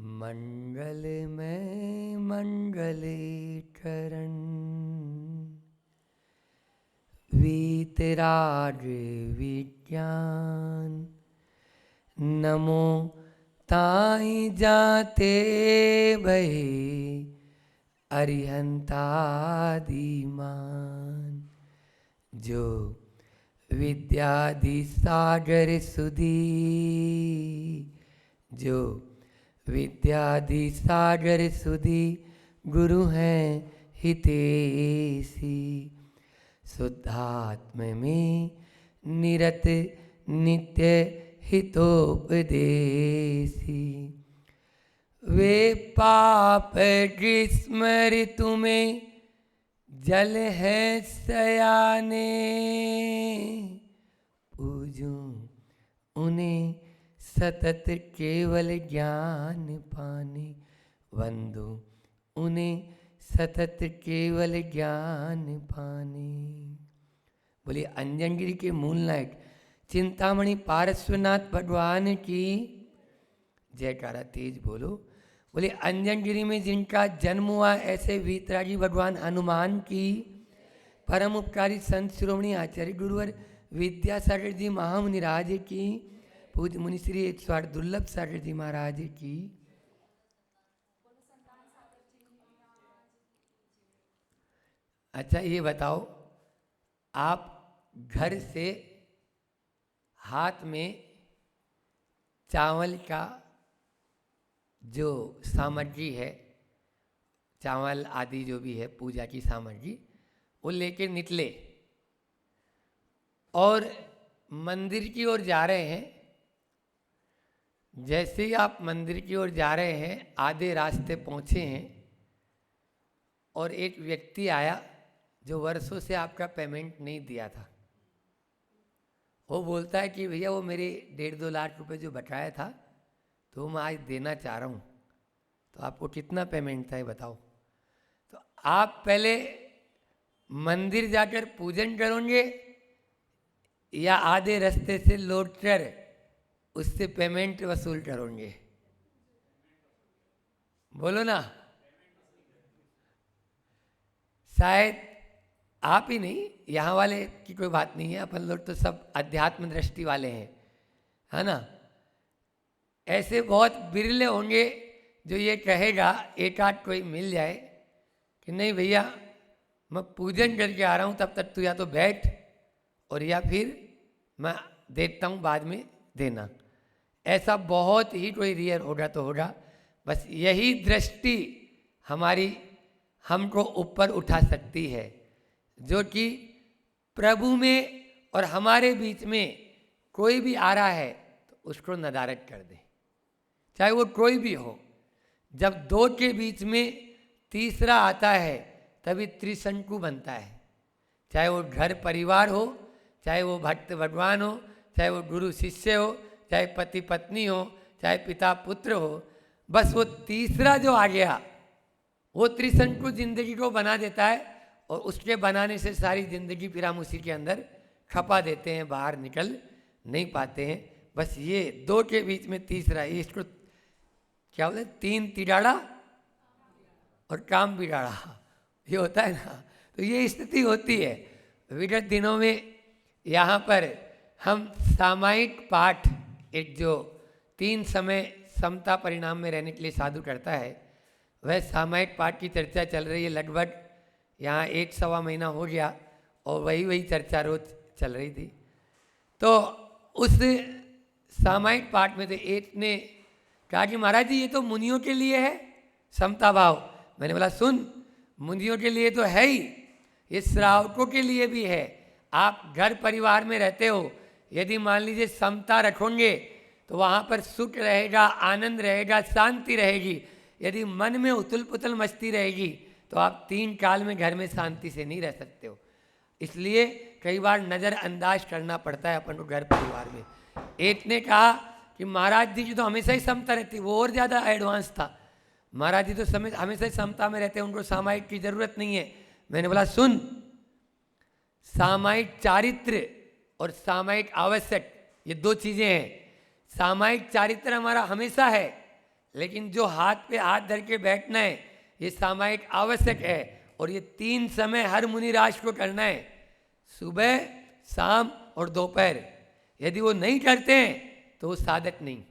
मंगल में मंगले चरण वीतराग विज्ञान नमो ताई जाते बहे अरिहंतादिमान जो विद्यादि सागर सुधी जो विद्यादि सागर सुधी गुरु हैं हितेशी शुद्धात्म में निरत नित्य हितोपदेशी वे पाप ग्रीष्म ऋतु में जल है सयाने पूजूं उन्हें सतत केवल ज्ञान पाने वंदो उन्हें सतत केवल ज्ञान पाने। बोलिए अंजनगिरी के मूल नायक चिंतामणि पारस्वनाथ भगवान की जयकारा तेज बोलो। बोले अंजनगिरी में जिनका जन्म हुआ ऐसे वीतरागी भगवान हनुमान की परम उपकारी संत शिरोमणि आचार्य गुरुवर विद्यासागर जी महामुनिराज की पूज्य मुनि श्री 108 दुर्लभ सागर जी महाराज की। अच्छा ये बताओ, आप घर से हाथ में चावल का जो सामग्री है, चावल आदि जो भी है पूजा की सामग्री, वो लेके निकले और मंदिर की ओर जा रहे हैं। जैसे ही आप मंदिर की ओर जा रहे हैं, आधे रास्ते पहुंचे हैं और एक व्यक्ति आया जो वर्षों से आपका पेमेंट नहीं दिया था। वो बोलता है कि भैया वो मेरे 1.5-2 लाख रुपए जो बकाया था तो मैं आज देना चाह रहा हूँ, तो आपको कितना पेमेंट था ये बताओ। तो आप पहले मंदिर जाकर पूजन करोगे या आधे रास्ते से लौटकर उससे पेमेंट वसूल करोगे? बोलो ना। शायद आप ही नहीं, यहाँ वाले की कोई बात नहीं है, अपन लोग तो सब अध्यात्म दृष्टि वाले हैं, है ना। ऐसे बहुत बिरले होंगे जो ये कहेगा, एक आध कोई मिल जाए कि नहीं भैया मैं पूजन करके आ रहा हूँ, तब तक तू या तो बैठ और या फिर मैं देखता हूँ बाद में देना। ऐसा बहुत ही कोई रियर होगा तो होगा। बस यही दृष्टि हमारी हमको ऊपर उठा सकती है, जो कि प्रभु में और हमारे बीच में कोई भी आ रहा है तो उसको नदारद कर दे, चाहे वो कोई भी हो। जब दो के बीच में तीसरा आता है तभी त्रिशंकु बनता है, चाहे वो घर परिवार हो, चाहे वो भक्त भगवान हो, चाहे वो गुरु शिष्य हो, चाहे पति पत्नी हो, चाहे पिता पुत्र हो। बस वो तीसरा जो आ गया वो त्रिशंकु जिंदगी को बना देता है और उसके बनाने से सारी जिंदगी फिर हम उसी के अंदर खपा देते हैं, बाहर निकल नहीं पाते हैं। बस ये दो के बीच में तीसरा, ये इसको क्या बोलते हैं, 3 तिगाड़ा और काम बिगाड़ा, ये होता है ना। तो ये स्थिति होती है। विगत दिनों में यहाँ पर हम सामायिक पाठ, एक जो 3 समय समता परिणाम में रहने के लिए साधु करता है, वह सामायिक पाठ की चर्चा चल रही है। लगभग यहाँ 1-1.25 महीना हो गया और वही चर्चा रोज चल रही थी। तो उस सामायिक पाठ में से एक ने कहा कि महाराज जी ये तो मुनियों के लिए है समता भाव। मैंने बोला सुन, मुनियों के लिए तो है ही, ये श्रावकों के लिए भी है। आप घर परिवार में रहते हो, यदि मान लीजिए समता रखोगे तो वहाँ पर सुख रहेगा, आनंद रहेगा, शांति रहेगी। यदि मन में उथल पुथल मस्ती रहेगी तो आप 3 काल में घर में शांति से नहीं रह सकते हो। इसलिए कई बार नज़रअंदाज करना पड़ता है अपन को घर परिवार में। एक ने कहा कि महाराज जी की तो हमेशा ही समता रहती, वो और ज़्यादा एडवांस था। महाराज जी तो हमेशा ही समता में रहते हैं, उनको सामायिक की जरूरत नहीं है। मैंने बोला सुन, सामायिक चारित्र और सामायिक आवश्यक, ये 2 चीज़ें हैं। सामायिक चारित्र हमारा हमेशा है, लेकिन जो हाथ पे हाथ धर के बैठना है ये सामायिक आवश्यक है, और ये 3 समय हर मुनिराज को करना है, सुबह, शाम और दोपहर। यदि वो नहीं करते हैं तो वो साधक नहीं।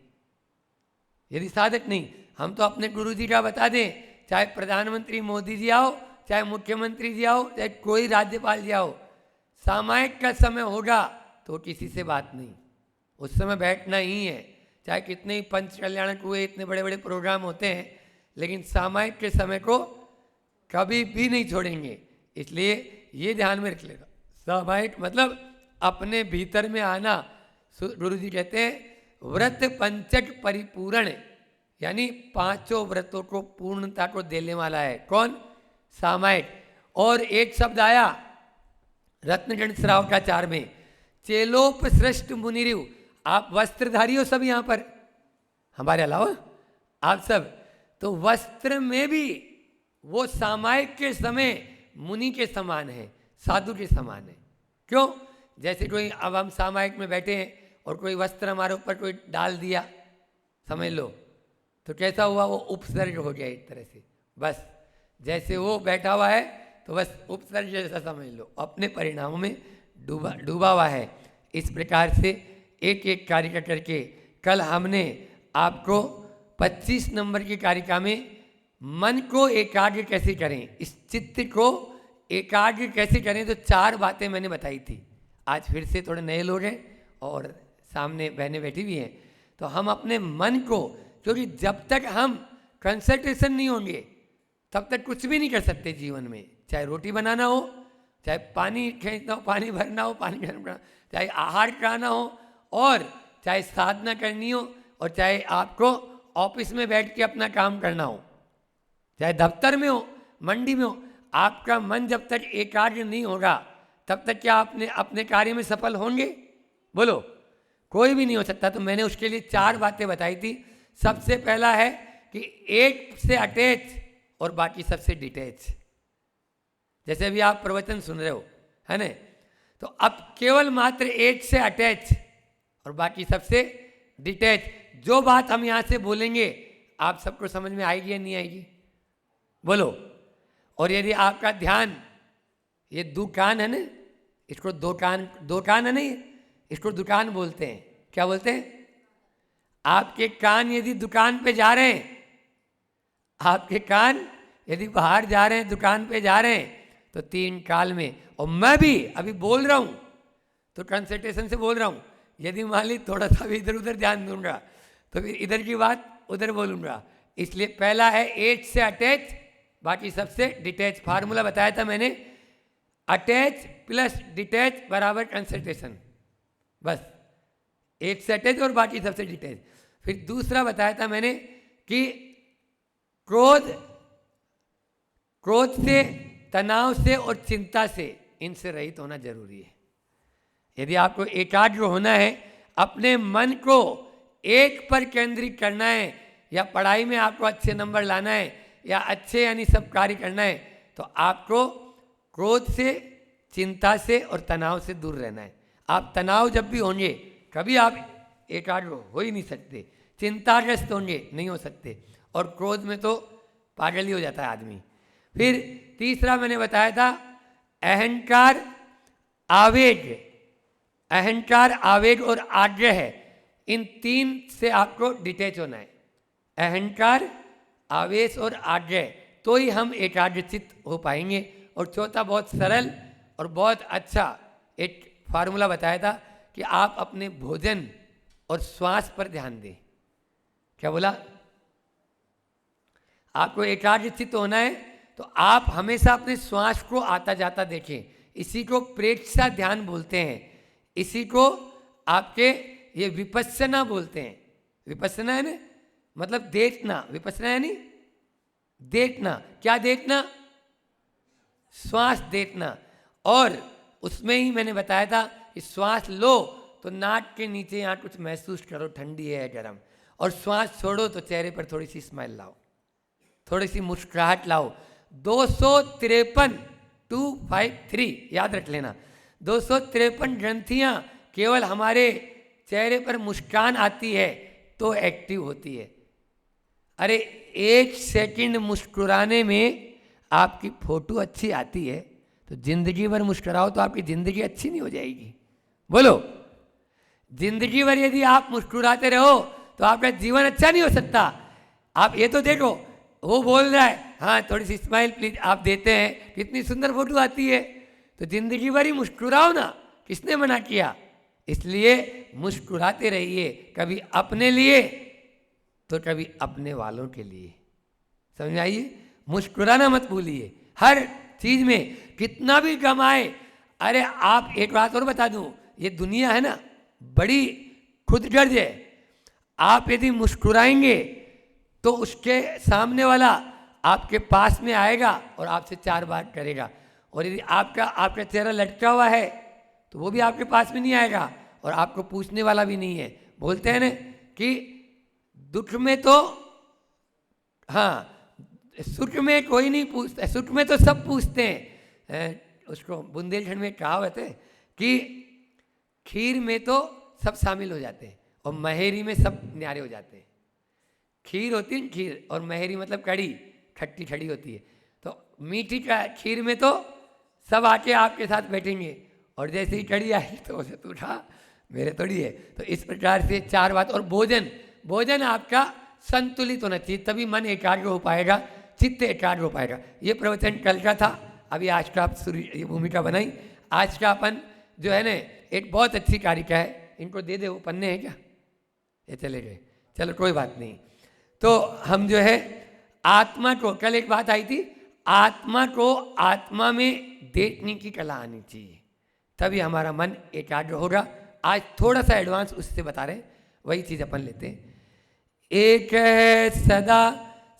यदि साधक नहीं, हम तो अपने गुरु जी का बता दें, चाहे प्रधानमंत्री मोदी जी आओ, चाहे मुख्यमंत्री जी आओ, चाहे कोई राज्यपाल जी आओ, सामायिक का समय होगा तो किसी से बात नहीं, उस समय बैठना ही है। चाहे कितने ही पंच कल्याणक हुए, इतने बड़े बड़े प्रोग्राम होते हैं, लेकिन सामायिक के समय को कभी भी नहीं छोड़ेंगे। इसलिए ये ध्यान में रख लेगा, सामायिक मतलब अपने भीतर में आना। गुरु जी कहते हैं व्रत पंचक परिपूर्ण, यानी 5 व्रतों को पूर्णता को देने वाला है कौन? सामायिक। और एक शब्द आया रत्नगण श्रावकाचार में, चेलोपसृष्ट मुनिरिव। आप वस्त्रधारी हो सब यहाँ पर, हमारे अलावा आप सब, तो वस्त्र में भी वो सामायिक के समय मुनि के समान है, साधु के समान है। क्यों? जैसे कोई, अब हम सामायिक में बैठे हैं और कोई वस्त्र हमारे ऊपर कोई डाल दिया, समझ लो, तो कैसा हुआ? वो उपसर्ग हो गया एक तरह से। बस जैसे वो बैठा हुआ है तो बस उपसर्ग जैसा समझ लो, अपने परिणामों में डूबा हुआ है। इस प्रकार से एक एक कारिका करके कल हमने आपको 25 नंबर की कारिका में मन को एकाग्र कैसे करें, इस चित्त को एकाग्र कैसे करें, तो 4 बातें मैंने बताई थी। आज फिर से थोड़े नए लोग हैं और सामने बहनें बैठी हुई हैं, तो हम अपने मन को, क्योंकि जब तक हम कंसंट्रेशन नहीं होंगे तब तक कुछ भी नहीं कर सकते जीवन में। चाहे रोटी बनाना हो, चाहे पानी खींचना हो, पानी भरना हो, पानी गर्म करना, चाहे आहार खाना हो, और चाहे साधना करनी हो, और चाहे आपको ऑफिस में बैठ के अपना काम करना हो, चाहे दफ्तर में हो, मंडी में हो, आपका मन जब तक एकाग्र नहीं होगा तब तक क्या आपने अपने कार्य में सफल होंगे? बोलो, कोई भी नहीं हो सकता। तो मैंने उसके लिए 4 बातें बताई थी। सबसे पहला है कि एक से अटैच और बाकी सबसे डिटैच। जैसे अभी आप प्रवचन सुन रहे हो, है ना, तो अब केवल मात्र एक से अटैच और बाकी सबसे डिटैच। जो बात हम यहाँ से बोलेंगे आप सबको समझ में आएगी या नहीं आएगी? बोलो। और यदि आपका ध्यान, ये दुकान है ना, इसको दुकान है ना, इसको दुकान बोलते हैं। क्या बोलते हैं? आपके कान यदि दुकान पे जा रहे हैं, आपके कान यदि बाहर जा रहे हैं, दुकान पे जा रहे हैं, तो 3 काल में, और मैं भी अभी बोल रहा हूं तो कंसंट्रेशन से बोल रहा हूं। यदि मान ली थोड़ा सा भी इधर उधर ध्यान दूंगा तो फिर इधर की बात उधर बोलूंगा। इसलिए पहला है एक से अटैच, बाकी सबसे डिटैच। फार्मूला बताया था मैंने, अटैच प्लस डिटैच बराबर कंसंट्रेशन। बस एक से अटैच और बाकी सबसे डिटैच। फिर दूसरा बताया था मैंने कि क्रोध से, तनाव से और चिंता से, इनसे रहित होना जरूरी है। यदि आपको एकाग्र होना है, अपने मन को एक पर केंद्रित करना है, या पढ़ाई में आपको अच्छे नंबर लाना है, या अच्छे यानी सब कार्य करना है, तो आपको क्रोध से, चिंता से और तनाव से दूर रहना है। आप तनाव जब भी होंगे कभी आप एकाग्र हो ही नहीं सकते, चिंताग्रस्त होंगे नहीं हो सकते, और क्रोध में तो पागल ही हो जाता है आदमी। फिर तीसरा मैंने बताया था अहंकार, आवेग। अहंकार, आवेग और आग्रह, इन 3 से आपको डिटैच होना है। अहंकार, आवेश और आग्रह, तो ही हम एकाग्रचित्त हो पाएंगे। और चौथा बहुत सरल और बहुत अच्छा एक फार्मूला बताया था कि आप अपने भोजन और श्वास पर ध्यान दें। क्या बोला? आपको एकाग्रचित्त होना है तो आप हमेशा अपने श्वास को आता जाता देखें। इसी को प्रेक्षा ध्यान बोलते हैं, इसी को आपके ये विपस्सना बोलते हैं। विपस्सना है ना, मतलब देखना। विपस्सना है नहीं, देखना। क्या देखना? श्वास देखना। और उसमें ही मैंने बताया था कि श्वास लो तो नाक के नीचे यहाँ कुछ महसूस करो, ठंडी है गर्म, और श्वास छोड़ो तो चेहरे पर थोड़ी सी स्माइल लाओ, थोड़ी सी मुस्कुराहट लाओ। 253 253 याद रख लेना, 253 ग्रंथियाँ केवल हमारे चेहरे पर मुस्कान आती है तो एक्टिव होती है। अरे 1 सेकंड मुस्कुराने में आपकी फोटो अच्छी आती है, तो जिंदगी भर मुस्कुराओ तो आपकी जिंदगी अच्छी नहीं हो जाएगी? बोलो, जिंदगी भर यदि आप मुस्कुराते रहो तो आपका जीवन अच्छा नहीं हो सकता। आप ये तो देखो, वो बोल रहा है, हाँ थोड़ी सी स्माइल प्लीज, आप देते हैं, कितनी सुंदर फोटो आती है। तो जिंदगी भर ही मुस्कुराओ ना, किसने मना किया? इसलिए मुस्कुराते रहिए, कभी अपने लिए तो कभी अपने वालों के लिए। समझ आइए, मुस्कुराना मत भूलिए हर चीज में, कितना भी गम आए। अरे आप एक बात और बता दूं, ये दुनिया है ना बड़ी खुदगर्ज है। आप यदि मुस्कुराएंगे तो उसके सामने वाला आपके पास में आएगा और आपसे 4 बात करेगा, और यदि आपका चेहरा लटका हुआ है तो वो भी आपके पास में नहीं आएगा और आपको पूछने वाला भी नहीं है। बोलते हैं ना कि दुख में तो, हाँ, सुख में कोई नहीं पूछता, सुख में तो सब पूछते हैं। उसको बुंदेलखंड में कहावत है कि खीर में तो सब शामिल हो जाते हैं और महेरी में सब न्यारे हो जाते हैं। खीर होती है खीर, और महेरी मतलब कड़ी, खट्टी खड़ी होती है। तो मीठी का खीर में तो सब आके आपके साथ बैठेंगे, और जैसे ही कड़ी आई तो उसे तो उठा, मेरे थोड़ी है। तो इस प्रकार से 4 बात। और भोजन आपका संतुलित होना चाहिए, तभी मन एकाग्र हो पाएगा, चित्त एकाग्र हो पाएगा। ये प्रवचन कल का था, अभी आज का आप ये भूमिका बनाई। आज का अपन जो है ना एक बहुत अच्छी कारिका है, इनको दे दे, वो पन्ने हैं क्या? ये चले गए, चलो कोई बात नहीं। तो हम जो है आत्मा को, कल एक बात आई थी, आत्मा को आत्मा में देखने की कला आनी चाहिए, तभी हमारा मन एकाग्र होगा। आज थोड़ा सा एडवांस उससे बता रहे हैं, वही चीज अपन लेते हैं। एक है सदा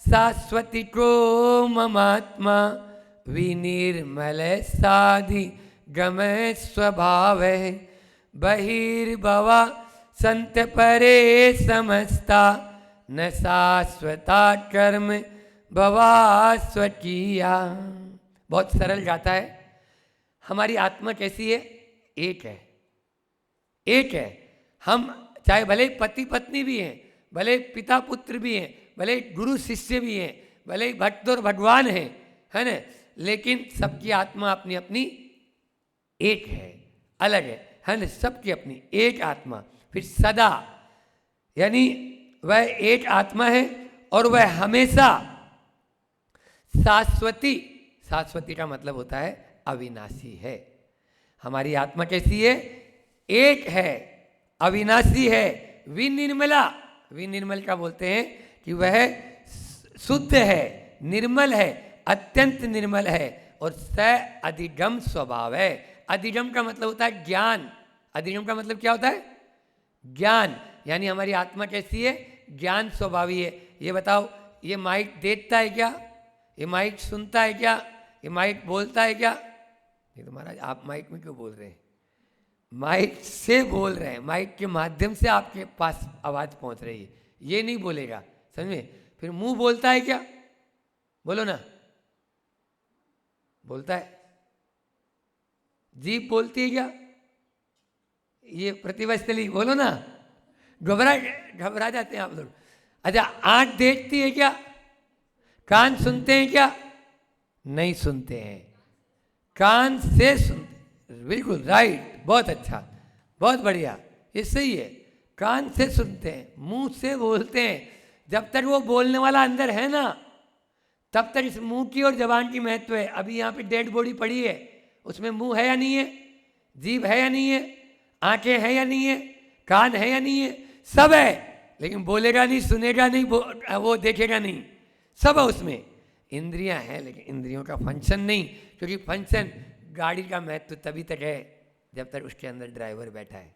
शाश्वती को ममात्मा, विनिर्मल साधि गमय स्वभाव है, बहिर्भवा संत परे समस्ता, न शाश्वता कर्म भवा स्वकीया। बहुत सरल गाता है। हमारी आत्मा कैसी है? एक है, एक है। हम चाहे भले पति पत्नी भी हैं, भले पिता पुत्र भी हैं, भले गुरु शिष्य भी हैं, भले भक्त और भगवान हैं, है ना, लेकिन सबकी आत्मा अपनी अपनी एक है, अलग है ना, सबकी अपनी एक आत्मा। फिर सदा, यानी वह एक आत्मा है और वह हमेशा शाश्वती, शाश्वती का मतलब होता है अविनाशी है। हमारी आत्मा कैसी है? एक है, अविनाशी है, विनिर्मला। विनिर्मल का बोलते हैं कि वह शुद्ध है, निर्मल है, अत्यंत निर्मल है, और स अधिगम स्वभाव है। अधिगम का मतलब होता है ज्ञान। अधिगम का मतलब क्या होता है? ज्ञान। यानी हमारी आत्मा कैसी है? ज्ञान स्वभावी है। ये बताओ, ये माइक देखता है क्या? ये माइक सुनता है क्या? ये माइक बोलता है क्या? ये तो महाराज आप माइक में क्यों बोल रहे हैं? माइक से बोल रहे हैं, माइक के माध्यम से आपके पास आवाज पहुंच रही है, ये नहीं बोलेगा, समझे? फिर मुंह बोलता है क्या? बोलो ना, बोलता है? जीभ बोलती है क्या? ये प्रतिभा स्थली, बोलो ना, घबरा जाते हैं आप लोग। अच्छा, आंख देखती है क्या? कान सुनते हैं क्या? नहीं सुनते हैं, कान से सुनते। बिल्कुल राइट, बहुत अच्छा, बहुत बढ़िया, ये सही है। कान से सुनते हैं, मुंह से बोलते हैं। जब तक वो बोलने वाला अंदर है ना, तब तक इस मुंह की और जबान की महत्व है। अभी यहाँ पे डेड बॉडी पड़ी है, उसमें मुंह है या नहीं है? जीभ है या नहीं है? आंखें हैं या नहीं है? कान है या नहीं है? सब है, लेकिन बोलेगा नहीं, सुनेगा नहीं, वो देखेगा नहीं, सब है उसमें। इंद्रियां हैं, लेकिन इंद्रियों का फंक्शन नहीं, क्योंकि फंक्शन गाड़ी का महत्व तभी तक है जब तक उसके अंदर ड्राइवर बैठा है।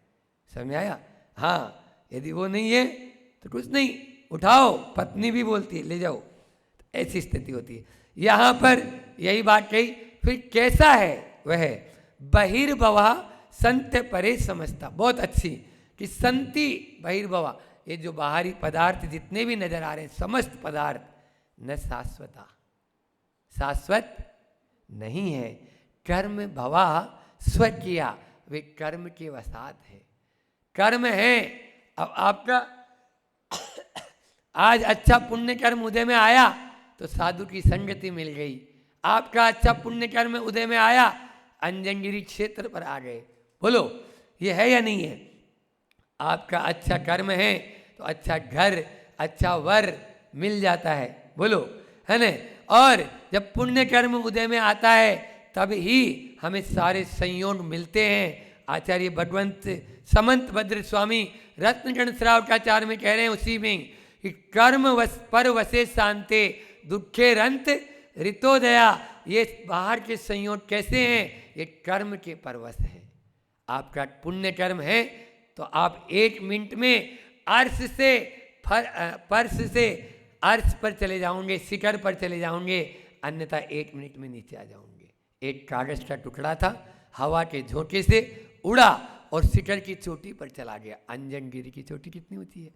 समझ आया? हाँ, यदि वो नहीं है तो कुछ नहीं, उठाओ, पत्नी भी बोलती है ले जाओ, ऐसी स्थिति होती है। यहाँ पर यही बात कही। फिर कैसा है वह? बहिर्भवा संत परे समझता। बहुत अच्छी, कि संति बहिर्भवा, ये जो बाहरी पदार्थ जितने भी नजर आ रहे हैं, समस्त पदार्थ न शाश्वता, शाश्वत नहीं है। कर्म भवा स्वकीया, वे कर्म के वसात है, कर्म है। अब आपका आज अच्छा पुण्य कर्म उदय में आया तो साधु की संगति मिल गई। आपका अच्छा पुण्य कर्म उदय में आया, अंजनगिरी क्षेत्र पर आ गए। बोलो ये है या नहीं है? आपका अच्छा कर्म है तो अच्छा घर, अच्छा वर मिल जाता है। बोलो है ना? और जब पुण्य कर्म उदय में आता है तब ही हमें सारे संयोग मिलते हैं। आचार्य भगवंत समंत भद्र स्वामी रत्नगण श्रावकाचार्य में कह रहे हैं उसी में कि कर्म पर वसे शांते दुखे रंत ऋतोदया। ये बाहर के संयोग कैसे हैं? ये कर्म के परवश हैं। आपका पुण्य कर्म है तो आप 1 मिनट में अर्श से फर्श से अर्श पर चले जाओगे, शिखर पर चले जाओगे, अन्यथा 1 मिनट में नीचे आ जाओगे। एक कागज का टुकड़ा था, हवा के झोंके से उड़ा और शिखर की चोटी पर चला गया। अंजनगिरी की चोटी कितनी ऊंची है?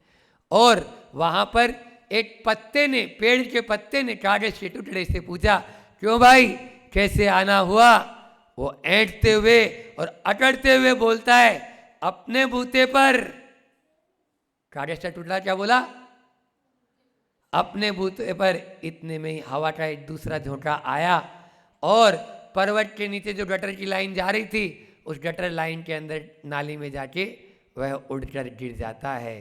और वहां पर एक पत्ते ने, पेड़ के पत्ते ने कागज के टुकड़े से पूछा, क्यों भाई कैसे आना हुआ? वो ऐंठते हुए और अकड़ते हुए बोलता है, अपने बूते पर। कागज का टुकड़ा क्या बोला? अपने बूते पर। इतने में ही हवा का एक दूसरा झोंका आया और पर्वत के नीचे जो गटर की लाइन जा रही थी, उस गटर लाइन के अंदर नाली में जाके वह उड़कर गिर जाता है।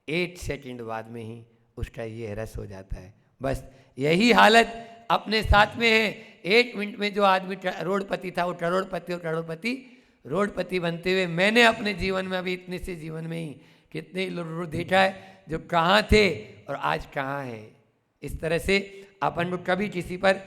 1 सेकंड बाद में ही उसका ये रस हो जाता है। बस यही हालत अपने साथ में है। 1 मिनट में जो आदमी करोड़पति था वो करोड़पति और करोड़पति रोडपति बनते हुए मैंने अपने जीवन में, अभी इतने से जीवन में ही कितने लोग देखा है जो कहाँ थे और आज कहाँ हैं। इस तरह से अपन को कभी किसी पर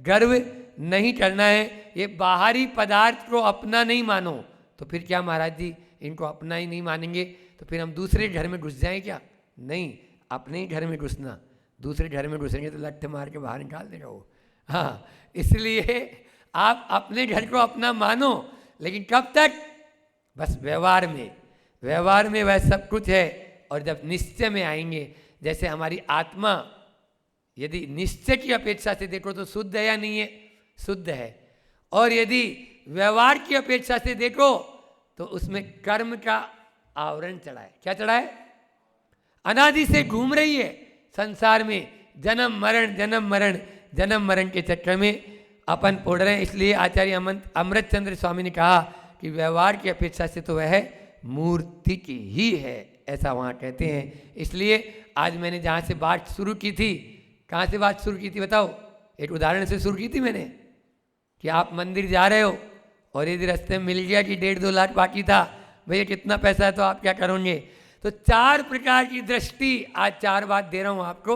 गर्व नहीं करना है। ये बाहरी पदार्थ को अपना नहीं मानो तो फिर क्या महाराज जी, इनको अपना ही नहीं मानेंगे तो फिर हम दूसरे घर में घुस जाएं क्या? नहीं, अपने ही घर में घुसना। दूसरे घर में घुसेंगे तो लट्ठे मार के बाहर निकाल देगा वो। हाँ, इसलिए आप अपने घर को अपना मानो, लेकिन कब तक? बस व्यवहार में। व्यवहार में वह सब कुछ है। और जब निश्चय में आएंगे, जैसे हमारी आत्मा यदि निश्चय की अपेक्षा से देखो तो शुद्ध है या नहीं है? शुद्ध है। और यदि व्यवहार की अपेक्षा से देखो तो उसमें कर्म का आवरण चढ़ा है। क्या चढ़ा है? अनादि से घूम रही है संसार में, जन्म मरण जन्म मरण जन्म मरण के चक्कर में अपन पड़ रहे हैं। इसलिए आचार्य अमृत चंद्र स्वामी ने कहा कि व्यवहार की अपेक्षा से तो वह मूर्ति की ही है, ऐसा वहाँ कहते हैं। इसलिए आज मैंने जहाँ से बात शुरू की थी, कहाँ से बात शुरू की थी बताओ? एक उदाहरण से शुरू की थी मैंने कि आप मंदिर जा रहे हो और यदि रास्ते में मिल गया कि 1.5-2 लाख बाकी था, भैया कितना पैसा है तो आप क्या करोगे? तो 4 प्रकार की दृष्टि, आज 4 बात दे रहा हूँ आपको,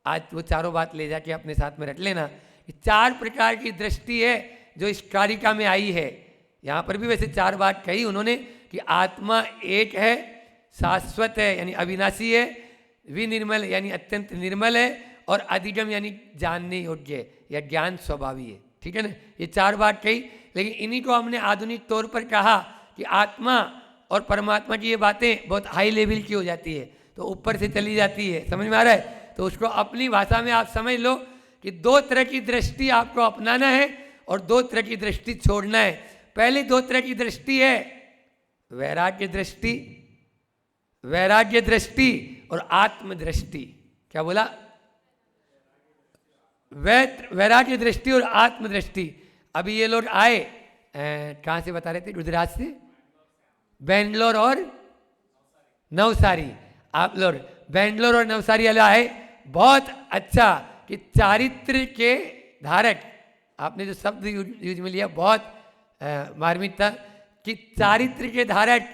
आज वो चारों बात ले जाके अपने साथ में रख लेना। 4 प्रकार की दृष्टि है जो इस कारिका में आई है। यहाँ पर भी वैसे 4 बात कही उन्होंने कि आत्मा एक है, शाश्वत है यानी अविनाशी है, विनिर्मल यानी अत्यंत निर्मल है, और अधिगम यानी जानने योग्य या ज्ञान स्वभावी है। ठीक है ना? ये 4 बात कही, लेकिन इन्हीं को हमने आधुनिक तौर पर कहा कि आत्मा और परमात्मा की ये बातें बहुत हाई लेवल की हो जाती है, तो ऊपर से चली जाती है। समझ में आ रहा है? तो उसको अपनी भाषा में आप समझ लो कि 2 तरह की दृष्टि आपको अपनाना है और 2 तरह की दृष्टि छोड़ना है। पहली 2 तरह की दृष्टि है वैराग्य दृष्टि, वैराग्य दृष्टि और आत्म दृष्टि। क्या बोला? वैराग्य दृष्टि और आत्म दृष्टि। अभी ये लोग आए कहाँ से बता रहे थे? गुजरात से, बेंगलोर और नवसारी। आप लोग बेंगलोर और नवसारी वाले आए, बहुत अच्छा कि चारित्र के धारक, आपने जो शब्द यूज में लिया बहुत मार्मिक था कि चारित्र के धारक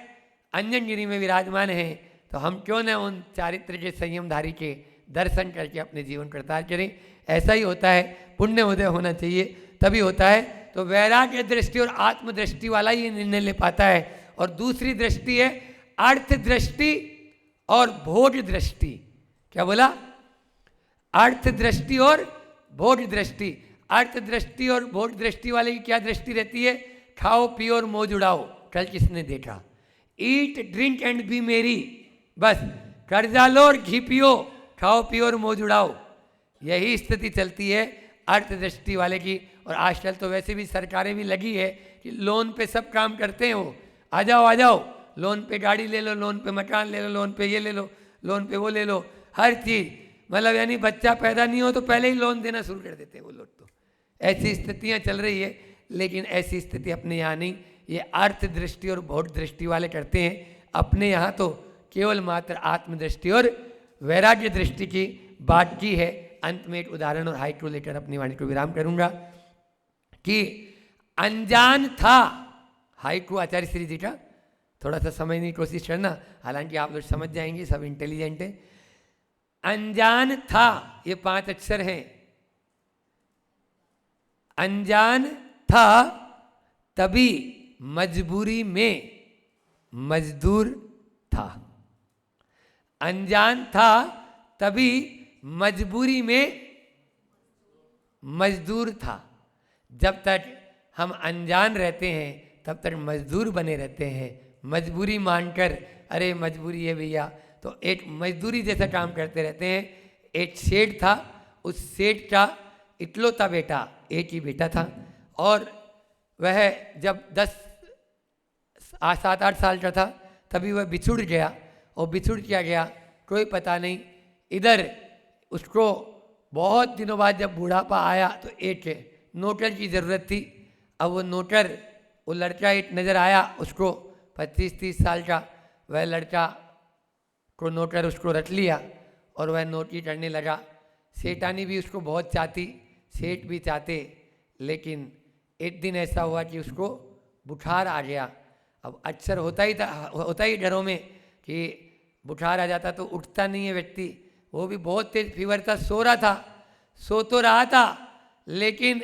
अंजनगिरी में विराजमान हैं। तो हम क्यों न उन चारित्र के संयमधारी के दर्शन करके अपने जीवन करतार करें। ऐसा ही होता है, पुण्य उदय होना चाहिए तभी होता है। तो वैराग्य दृष्टि और आत्म दृष्टि वाला ही निर्णय ले पाता है। और दूसरी दृष्टि है अर्थ दृष्टि और भोग दृष्टि। क्या बोला? अर्थ दृष्टि और भोग दृष्टि। अर्थ दृष्टि और भोग दृष्टि वाले की क्या दृष्टि रहती है? खाओ पियो और मौज उड़ाओ। कल किसने देखा? ईट ड्रिंक एंड बी मेरी, बस कर्जा लो और घी पियो, खाओ पियो और मौज उड़ाओ। यही स्थिति चलती है अर्थ दृष्टि वाले की। और आजकल तो वैसे भी सरकारें भी लगी है कि लोन पे सब काम करते हैं वो, आ जाओ लोन पे गाड़ी ले लो, लोन पे मकान ले लो, लोन पे ये ले लो, लोन पे वो ले लो, हर चीज़। मतलब यानी बच्चा पैदा नहीं हो तो पहले ही लोन देना शुरू कर देते हैं वो लोग। तो ऐसी स्थितियां चल रही है, लेकिन ऐसी स्थिति अपने यहाँ नहीं। ये अर्थ दृष्टि और भौत दृष्टि वाले करते हैं, अपने यहाँ तो केवल मात्र आत्मदृष्टि और वैराग्य दृष्टि की बात की है। अंत में एक उदाहरण और हाइकू लेकर अपनी वाणी को विराम करूंगा कि अनजान था, हाइकू आचार्य श्री जी का, थोड़ा सा समझने की कोशिश करना, हालांकि आप लोग समझ जाएंगे, सब इंटेलिजेंट है। अनजान था, ये 5 अक्षर हैं। अनजान था तभी मजबूरी में मजदूर था। अनजान था तभी मजबूरी में मजदूर था। जब तक हम अनजान रहते हैं तब तक मजदूर बने रहते हैं, मजबूरी मानकर अरे मजबूरी है भैया, तो एक मजदूरी जैसा काम करते रहते हैं। एक सेठ था, उस सेठ का इकलौता बेटा, एक ही बेटा था, और वह जब 7-8 साल का था तभी वह बिछुड़ गया। और बिछुड़ क्या गया कोई पता नहीं। इधर उसको बहुत दिनों बाद जब बुढ़ापा आया तो एक नौकर की ज़रूरत थी। अब वो नौकर, वो लड़का एक नज़र आया उसको, 25-30 साल का, वह लड़का को नौकर उसको रख लिया और वह नौकरी करने लगा। सेठानी भी उसको बहुत चाहती, सेठ भी चाहते, लेकिन एक दिन ऐसा हुआ कि उसको बुखार आ गया। अब अक्सर होता ही घरों में कि बुखार आ जाता तो उठता नहीं है व्यक्ति। वो भी बहुत तेज फीवर था, सो रहा था, सो तो रहा था, लेकिन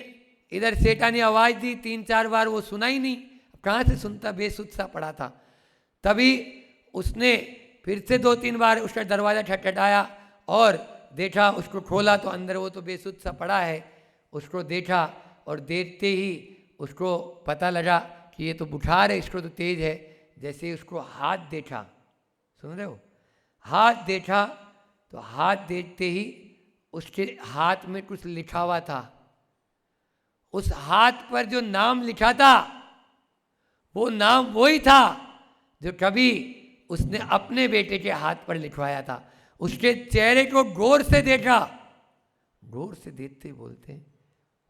इधर सेठा ने आवाज़ दी 3-4 बार, वो सुना ही नहीं। कहाँ से सुनता, बेसुध सा पड़ा था। तभी उसने फिर से 2-3 बार उसका दरवाज़ा खटखटाया और देखा, उसको खोला तो अंदर वो तो बेसुध सा पड़ा है। उसको देखा और देखते ही उसको पता लगा कि ये तो बुखार है, इसको तो तेज है। जैसे ही उसको हाथ देखा, सुन रहे हो, हाथ देखा तो हाथ देखते ही उसके हाथ में कुछ लिखा हुआ था। उस हाथ पर जो नाम लिखा था वो नाम वही था जो कभी उसने अपने बेटे के हाथ पर लिखवाया था। उसके चेहरे को गौर से देखा, गौर से देखते बोलते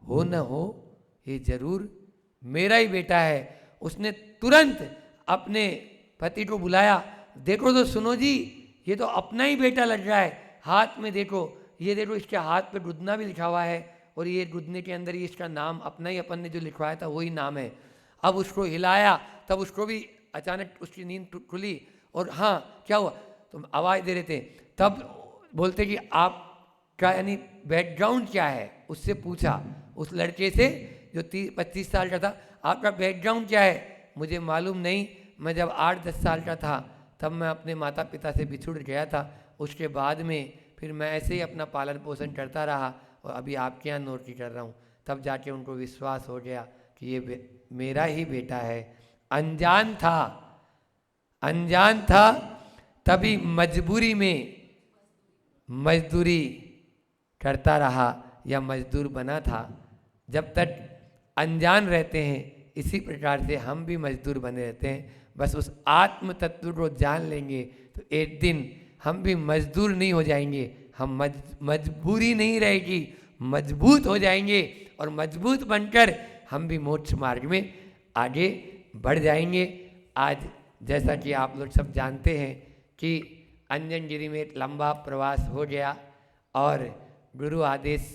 हो न हो ये जरूर मेरा ही बेटा है। उसने तुरंत अपने पति को बुलाया, देखो तो सुनो जी, ये तो अपना ही बेटा लग रहा है, हाथ में देखो, ये देखो इसके हाथ पे गुदना भी लिखा हुआ है और ये गुदने के अंदर ही इसका नाम अपना ही अपन ने जो लिखवाया था वही नाम है। अब उसको हिलाया, तब उसको भी अचानक उसकी नींद खुली और हाँ क्या हुआ, तुम आवाज़ दे रहे थे, तब बोलते कि आपका यानी बैकग्राउंड क्या है, उससे पूछा उस लड़के से जो 25 साल का था, आपका बैकग्राउंड क्या है। मुझे मालूम नहीं, मैं जब 8-10 साल का था तब मैं अपने माता पिता से बिछुड़ गया था, उसके बाद में फिर मैं ऐसे ही अपना पालन पोषण करता रहा और अभी आपके यहाँ नौकरी कर रहा हूँ। तब जाके उनको विश्वास हो गया कि ये मेरा ही बेटा है। अनजान था, अनजान था तभी मजबूरी में मजदूरी करता रहा या मजदूर बना था। जब तक अनजान रहते हैं इसी प्रकार से हम भी मजदूर बने रहते हैं। बस उस आत्म तत्व को जान लेंगे तो एक दिन हम भी मजदूर नहीं हो जाएंगे, हम मजबूरी नहीं रहेगी, मजबूत हो जाएंगे और मजबूत बनकर हम भी मोक्ष मार्ग में आगे बढ़ जाएंगे। आज जैसा कि आप लोग सब जानते हैं कि अंजनगिरी में एक लंबा प्रवास हो गया और गुरु आदेश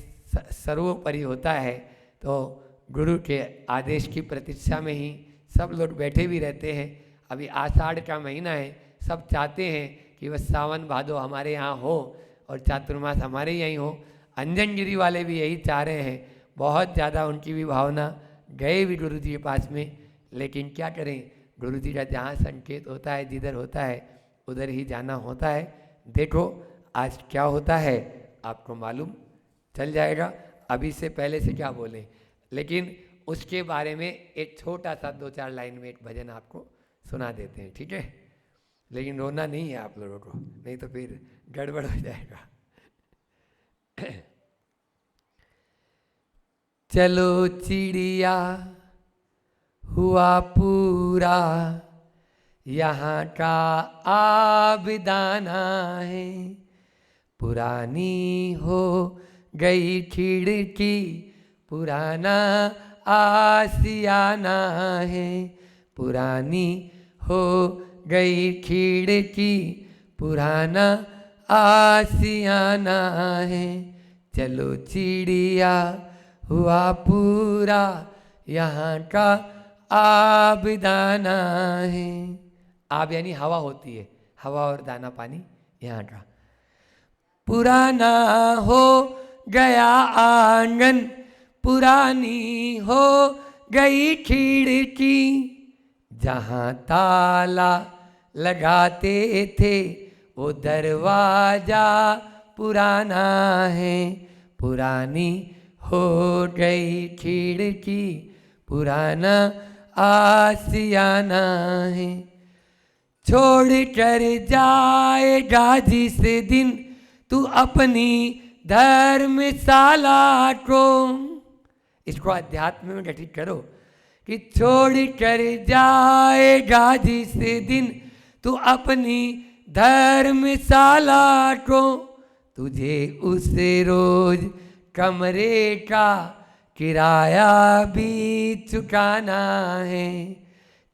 सर्वोपरि होता है, तो गुरु के आदेश की प्रतीक्षा में ही सब लोग बैठे भी रहते हैं। अभी आषाढ़ का महीना है, सब चाहते हैं कि वह सावन भादो हमारे यहाँ हो और चातुर्मास हमारे यहीं हो। अंजनगिरी वाले भी यही चाह रहे हैं, बहुत ज़्यादा उनकी भी भावना, गए भी गुरु जी के पास में, लेकिन क्या करें, गुरु जी का जहाँ संकेत होता है, जिधर होता है उधर ही जाना होता है। देखो आज क्या होता है आपको मालूम चल जाएगा। अभी से पहले से क्या बोलें, लेकिन उसके बारे में एक छोटा सा 2-4 लाइन में एक भजन आपको सुना देते हैं, ठीक है। लेकिन रोना नहीं है आप लोगों को, नहीं तो फिर गड़बड़ हो जाएगा। चलो चिड़िया हुआ पूरा, यहाँ का आबिदाना है, पुरानी हो गई खिड़की, पुराना आसियाना है। पुरानी हो गई खिड़की, पुराना आसियाना है। चलो चिड़िया हुआ पूरा, यहाँ का आब दाना है। आब यानी हवा होती है, हवा और दाना पानी यहाँ का। पुराना हो गया आंगन, पुरानी हो गई खिड़की, जहाँ ताला लगाते थे वो दरवाजा पुराना है। पुरानी हो गई खिड़की, पुराना आसियाना है। छोड़ कर जाएगा जिस दिन तू अपनी धर्मशाला को। इसको अध्यात्म में गठित करो कि छोड़ कर जाएगा जिस दिन तू अपनी धर्मशाला को, तुझे उस रोज कमरे का किराया भी चुकाना है।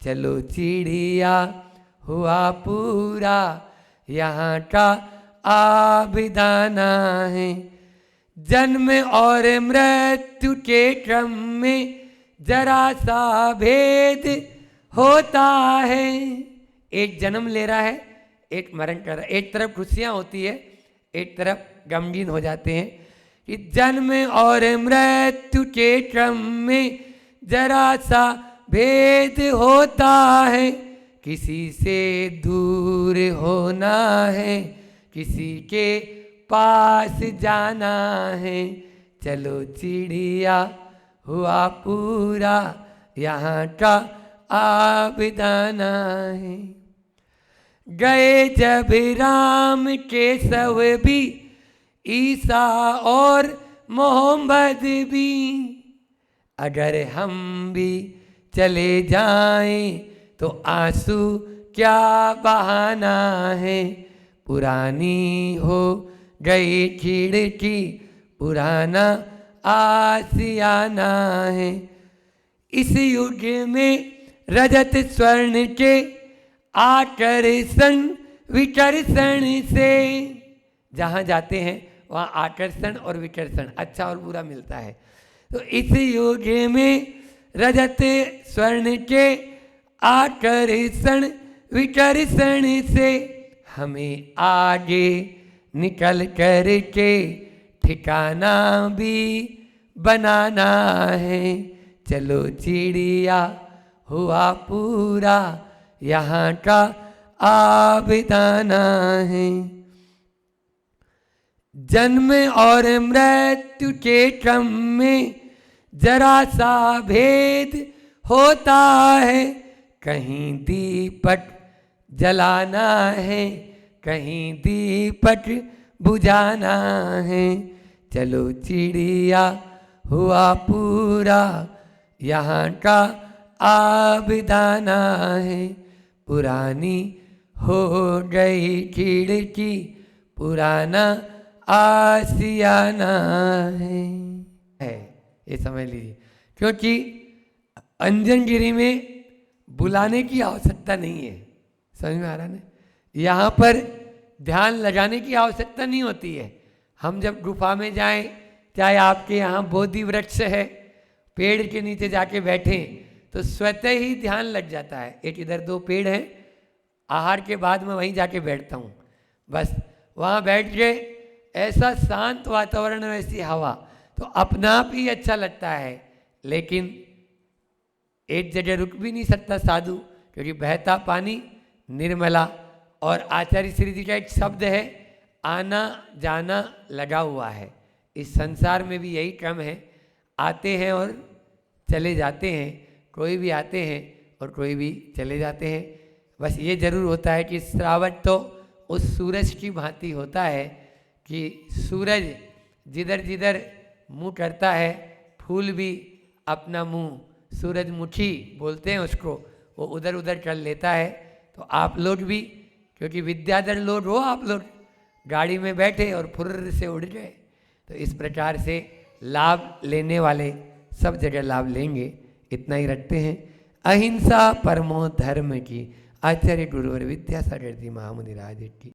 चलो चिड़िया हुआ पूरा, यहाँ का आबिदाना है। जन्म और मृत्यु के क्रम में जरा सा भेद होता है। एक जन्म ले रहा है, एक मरण कर रहा है। एक तरफ खुशियाँ होती है, एक तरफ गमगीन हो जाते हैं। कि जन्म और मृत्यु के क्रम में जरा सा भेद होता है। किसी से दूर होना है, किसी के पास जाना है। चलो चिड़िया हुआ पूरा, यहाँ का आबिदाना है। गए जब राम के सब भी, ईसा और मोहम्मद भी, अगर हम भी चले जाएं तो आंसू क्या बहाना है। पुरानी हो गई खिड़की, पुराना आसियाना है। इस युग में रजत स्वर्ण के आकर्षण विकर्षण से, जहाँ जाते हैं वहाँ आकर्षण और विकर्षण, अच्छा और बुरा मिलता है। तो इस युग में रजत स्वर्ण के आकर्षण विकर्षण से हमें आगे निकल कर के ठिकाना भी बनाना है। चलो चिड़िया हुआ पूरा, यहाँ का आबिदाना है। जन्म और मृत्यु के क्रम में जरा सा भेद होता है। कहीं दीपक जलाना है, कहीं दीपक बुझाना है। चलो चिड़िया हुआ पूरा, यहाँ का आबिदाना है। पुरानी हो गई खिड़की, पुराना आसियाना है। ये समझ लीजिए, क्योंकि अंजनगिरी में बुलाने की आवश्यकता नहीं है। समझ में आ रहा है? यहाँ पर ध्यान लगाने की आवश्यकता नहीं होती है। हम जब गुफा में जाएं, चाहे आपके यहाँ बोधि वृक्ष है, पेड़ के नीचे जाके बैठें तो स्वतः ही ध्यान लग जाता है। एक इधर दो पेड़ हैं, आहार के बाद मैं वहीं जाके बैठता हूँ। बस वहाँ बैठ के ऐसा शांत वातावरण, वैसी हवा, तो अपना आप ही अच्छा लगता है। लेकिन एक जगह रुक भी नहीं सकता साधु, क्योंकि बहता पानी निर्मला। और आचार्य श्री जी का एक शब्द है, आना जाना लगा हुआ है। इस संसार में भी यही क्रम है, आते हैं और चले जाते हैं। कोई भी आते हैं और कोई भी चले जाते हैं। बस ये जरूर होता है कि श्रावण तो उस सूरज की भांति होता है कि सूरज जिधर जिधर मुँह करता है, फूल भी अपना मुँह सूरजमुखी बोलते हैं उसको, वो उधर उधर कर लेता है। तो आप लोग भी, क्योंकि विद्याधर लोग हो आप लोग, गाड़ी में बैठे और फुर्र से उड़ गए। तो इस प्रकार से लाभ लेने वाले सब जगह लाभ लेंगे, इतना ही रखते हैं। अहिंसा परमो धर्म की। आचार्य गुरुवर विद्यासागर जी महामुनि राज की।